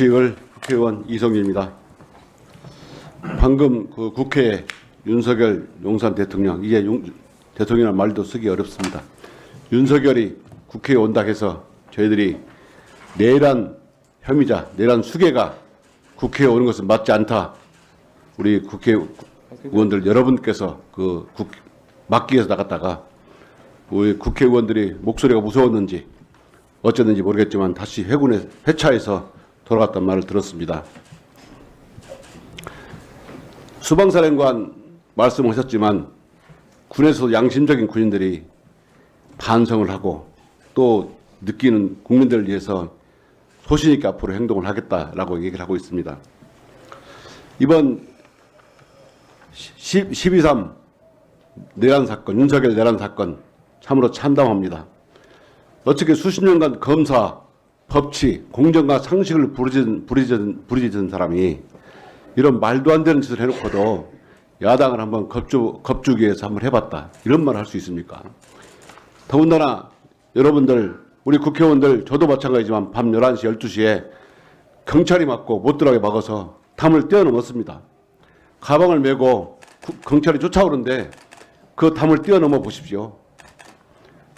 국회의원 이성규입니다. 방금 그 국회에 윤석열 용산 대통령, 이제 대통령이라는 말도 쓰기 어렵습니다. 윤석열이 국회에 온다 해서 저희들이 내란 혐의자, 내란 수괴가 국회에 오는 것은 맞지 않다. 우리 국회의원들 여러분께서 막기 위해서 나갔다가 우리 국회의원들이 목소리가 무서웠는지 어쩌는지 모르겠지만 다시 회차해서 돌아갔단 말을 들었습니다. 수방사령관 말씀하셨지만 군에서 양심적인 군인들이 반성을 하고 또 느끼는 국민들을 위해서 소신 있게 앞으로 행동을 하겠다라고 얘기를 하고 있습니다. 이번 12.3 내란 사건, 윤석열 내란 사건 참으로 참담합니다. 어떻게 수십 년간 검사, 법치, 공정과 상식을 부리짖은 사람이 이런 말도 안 되는 짓을 해놓고도 야당을 한번 겁주기 위해서 한번 해봤다. 이런 말을 할 수 있습니까? 더군다나 여러분들, 우리 국회의원들, 저도 마찬가지지만 밤 11시, 12시에 경찰이 막고 못 들어가게 막아서 담을 뛰어넘었습니다. 가방을 메고 경찰이 쫓아오는데 그 담을 뛰어넘어 보십시오.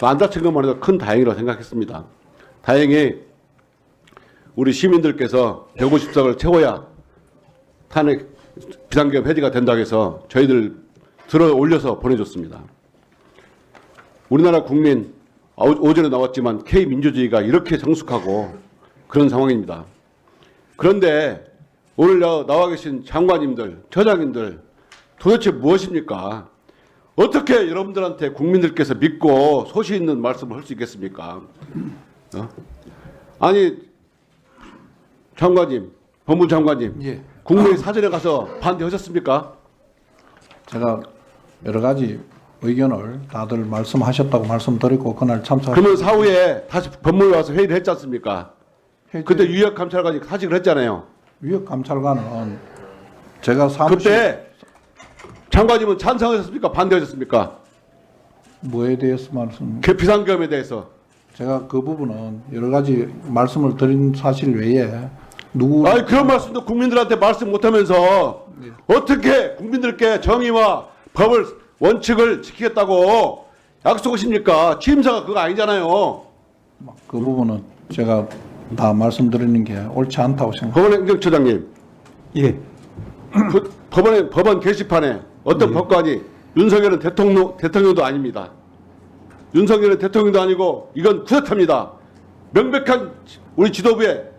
안 다친 것만 해도 큰 다행이라고 생각했습니다. 다행히 우리 시민들께서 150석을 채워야 탄핵 비상계엄 해제가 된다고 해서 저희들 들어 올려서 보내줬습니다. 우리나라 국민, 오전에 나왔지만 K민주주의가 이렇게 성숙하고 그런 상황입니다. 그런데 오늘 나와 계신 장관님들, 처장님들 도대체 무엇입니까? 어떻게 여러분들한테 국민들께서 믿고 소신 있는 말씀을 할 수 있겠습니까? 아니, 장관님, 법무장관님, 예. 국무회의 사전에 가서 반대하셨습니까? 제가 여러 가지 의견을 다들 말씀하셨다고 말씀드리고 그날 참석. 그러면 사후에 다시 법무회의 와서 회의를 했지 않습니까? 그때 유역감찰관이 사직을 했잖아요. 유역감찰관은 제가 사무실. 그때 장관님은 찬성하셨습니까? 반대하셨습니까? 뭐에 대해서 말씀? 비상계엄에 대해서. 제가 그 부분은 여러 가지 말씀을 드린 사실 외에 아니 그런 말씀도 국민들한테 말씀 못하면서 네. 어떻게 국민들께 정의와 법을 원칙을 지키겠다고 약속하십니까? 취임사가 그거 아니잖아요. 그 부분은 제가 다 말씀드리는 게 옳지 않다고 생각합니다. 법원행정처장님, 예. 법원 게시판에 어떤 예. 법관이 윤석열은 대통령도 아닙니다. 윤석열은 대통령도 아니고 이건 쿠데타입니다. 명백한 우리 지도부에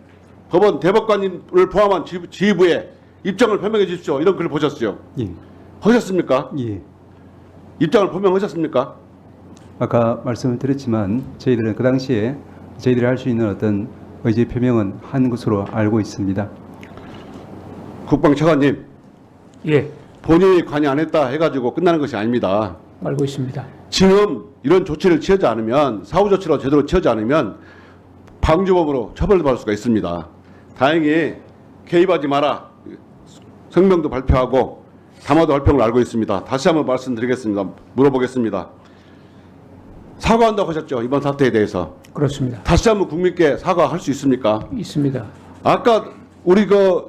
법원 대법관님을 포함한 지휘부에 입장을 표명해 주십시오. 이런 글을 보셨어요. 예. 하셨습니까? 예. 입장을 표명하셨습니까? 아까 말씀을 드렸지만 저희들은 그 당시에 저희들이 할 수 있는 어떤 의지 표명은 한 것으로 알고 있습니다. 국방차관님, 예, 본인이 관여 안 했다 해가지고 끝나는 것이 아닙니다. 알고 있습니다. 지금 이런 조치를 취하지 않으면, 사후 조치로 제대로 취하지 않으면 방조범으로 처벌받을 수가 있습니다. 다행히 개입하지 마라 성명도 발표하고 담화도 발표를 알고 있습니다. 다시 한번 말씀드리겠습니다. 물어보겠습니다. 사과한다고 하셨죠? 이번 사태에 대해서. 그렇습니다. 다시 한번 국민께 사과할 수 있습니까? 있습니다. 아까 우리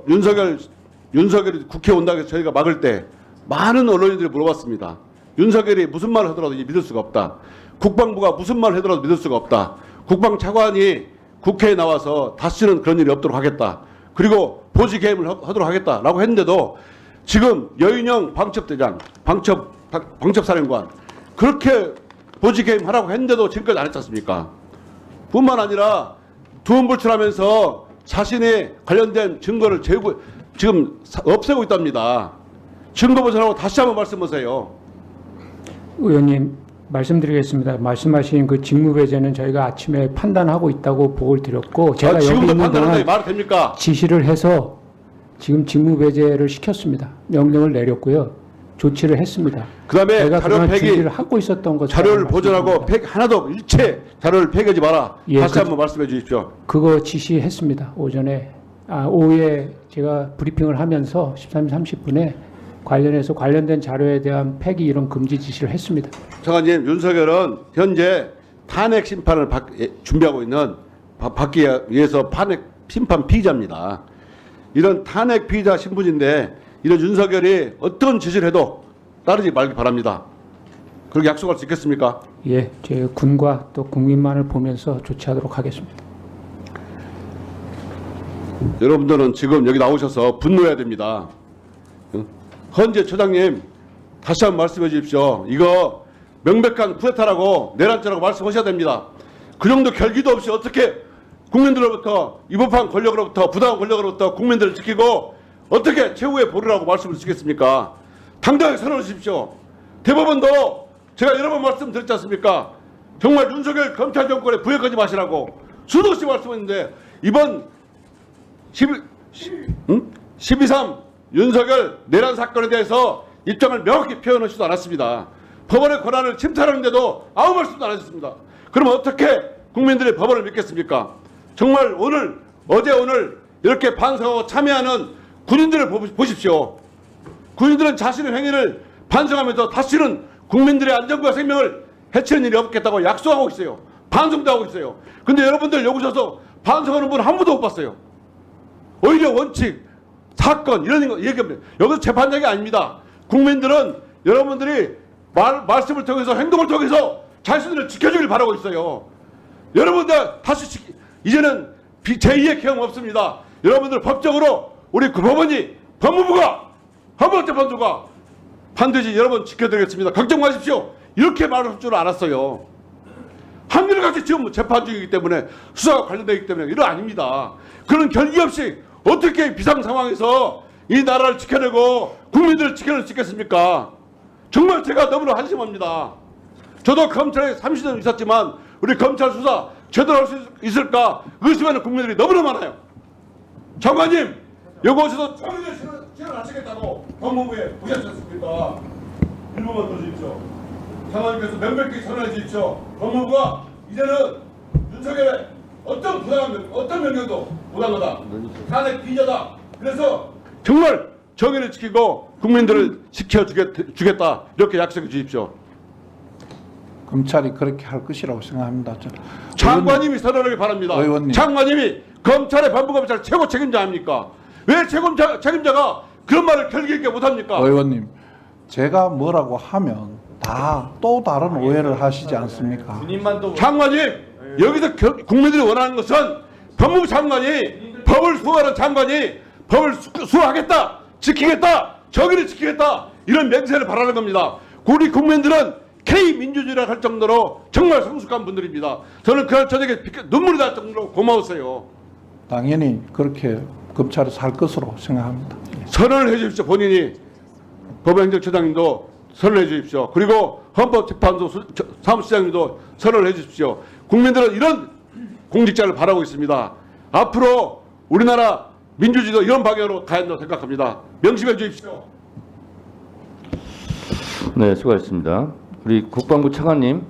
윤석열이 국회에 온다고 해서 저희가 막을 때 많은 언론인들이 물어봤습니다. 윤석열이 무슨 말을 하더라도 이제 믿을 수가 없다. 국방부가 무슨 말을 하더라도 믿을 수가 없다. 국방차관이 국회에 나와서 다시는 그런 일이 없도록 하겠다. 그리고 보직개임을 하도록 하겠다라고 했는데도 지금 여인영 방첩대장, 방첩사령관 그렇게 보직개임 하라고 했는데도 지금까지 안 했지 않습니까? 뿐만 아니라 두음불출하면서 자신이 관련된 증거를 지금 없애고 있답니다. 증거 보전하고 다시 한번 말씀하세요. 의원님 말씀드리겠습니다. 말씀하신 그 직무배제는 저희가 아침에 판단하고 있다고 보고를 드렸고 제가 여기 지금도 있는 판단한다고 동안 말이 됩니까? 지시를 해서 지금 직무배제를 시켰습니다. 명령을 내렸고요. 조치를 했습니다. 그다음에 제가 자료 그동안 폐기, 준비를 하고 있었던 것 자료를 보존하고 하나도 일체 자료를 폐기하지 마라. 예, 다시 한번 말씀해 주십시오. 그거 지시했습니다. 오후에 제가 브리핑을 하면서 13시 30분에 관련된 자료에 대한 폐기 이런 금지 지시를 했습니다. 장관님, 윤석열은 현재 탄핵 심판을 준비하고 있는 받기 위해서 심판 피의자입니다. 이런 탄핵 피의자 신분인데 이런 윤석열이 어떤 지시를 해도 따르지 말기 바랍니다. 그렇게 약속할 수 있겠습니까? 예, 저희 군과 또 국민만을 보면서 조치하도록 하겠습니다. 여러분들은 지금 여기 나오셔서 분노해야 됩니다. 헌재 처장님 다시 한번 말씀해 주십시오. 이거 명백한 쿠데타라고 내란죄라고 말씀하셔야 됩니다. 그 정도 결기도 없이 어떻게 국민들로부터 위법한 권력으로부터 부당한 권력으로부터 국민들을 지키고 어떻게 최후의 보루라고 말씀을 주시겠습니까? 당당하게 선언해 주십시오. 대법원도 제가 여러 번 말씀드렸지 않습니까? 정말 윤석열 검찰 정권에 부역하지 마시라고 수도 없이 말씀했는데 이번 12.3 윤석열 내란 사건에 대해서 입장을 명확히 표현하지도 않았습니다. 법원의 권한을 침탈하는데도 아무 말씀도 안 하셨습니다. 그럼 어떻게 국민들의 법원을 믿겠습니까? 정말 오늘 어제 오늘 이렇게 반성하고 참여하는 군인들을 보십시오. 군인들은 자신의 행위를 반성하면서 다시는 국민들의 안전과 생명을 해치는 일이 없겠다고 약속하고 있어요. 반성도 하고 있어요. 근데 여러분들 여기 오셔서 반성하는 분 한 분도 못 봤어요. 오히려 원칙, 사건 이런 거 얘기합니다. 여기서 재판장이 아닙니다. 국민들은 여러분들이 말씀을 통해서 행동을 통해서 자신들을 지켜주길 바라고 있어요. 여러분들 다시 이제는 제2의 계엄 없습니다. 여러분들 법적으로 우리 법원이 법무부가 헌법재판소가 반드시 여러분 지켜드리겠습니다. 걱정 마십시오. 이렇게 말할 줄 알았어요. 한결같이 지금 재판 중이기 때문에 수사가 관련되기 때문에 이런 아닙니다. 그런 결기 없이 어떻게 비상 상황에서 이 나라를 지켜내고 국민들을 지켜낼 수 있겠습니까? 정말 제가 너무나 한심합니다. 저도 검찰에 30년 있었지만 우리 검찰 수사 제대로 할 수 있을까 의심하는 국민들이 너무나 많아요. 장관님, 여기서 정의를 실현하시겠다고 법무부에 보셨지 않습니까? 일부만 더 주십시오. 장관님께서 명백히 선언해 주십시오. 법무부가 이제는 윤석열의 어떤 명령도 부당하다. 탄핵 피의자다. 그래서 정말 정의를 지키고 국민들을 지켜주겠다. 이렇게 약속해 주십시오. 검찰이 그렇게 할 것이라고 생각합니다. 장관님이 선언하길 바랍니다. 의원님. 장관님이 검찰의 반부검찰 최고 책임자 아닙니까? 왜 책임자가 그런 말을 결기 있게 못합니까? 의원님, 제가 뭐라고 하면 다 또 다른 오해를 하시지 않습니까? 장관님, 여기서 국민들이 원하는 것은 법무부 장관이 법을 수호하는 장관이 법을 수호하겠다, 지키겠다, 정의를 지키겠다 이런 맹세를 바라는 겁니다. 우리 국민들은 K민주주의라 할 정도로 정말 성숙한 분들입니다. 저는 그날 저녁에 눈물이 날 정도로 고마웠어요. 당연히 그렇게 검찰에서 할 것으로 생각합니다. 선언을 해 주십시오. 본인이 법원행정처장님도 선언해 주십시오. 그리고 헌법재판소 사무실장님도 선언을 해 주십시오. 국민들은 이런 공직자를 바라고 있습니다. 앞으로 우리나라 민주주의도 이런 방향으로 가야 한다고 생각합니다. 명심해 주십시오. 네, 수고하셨습니다. 우리 국방부 차관님.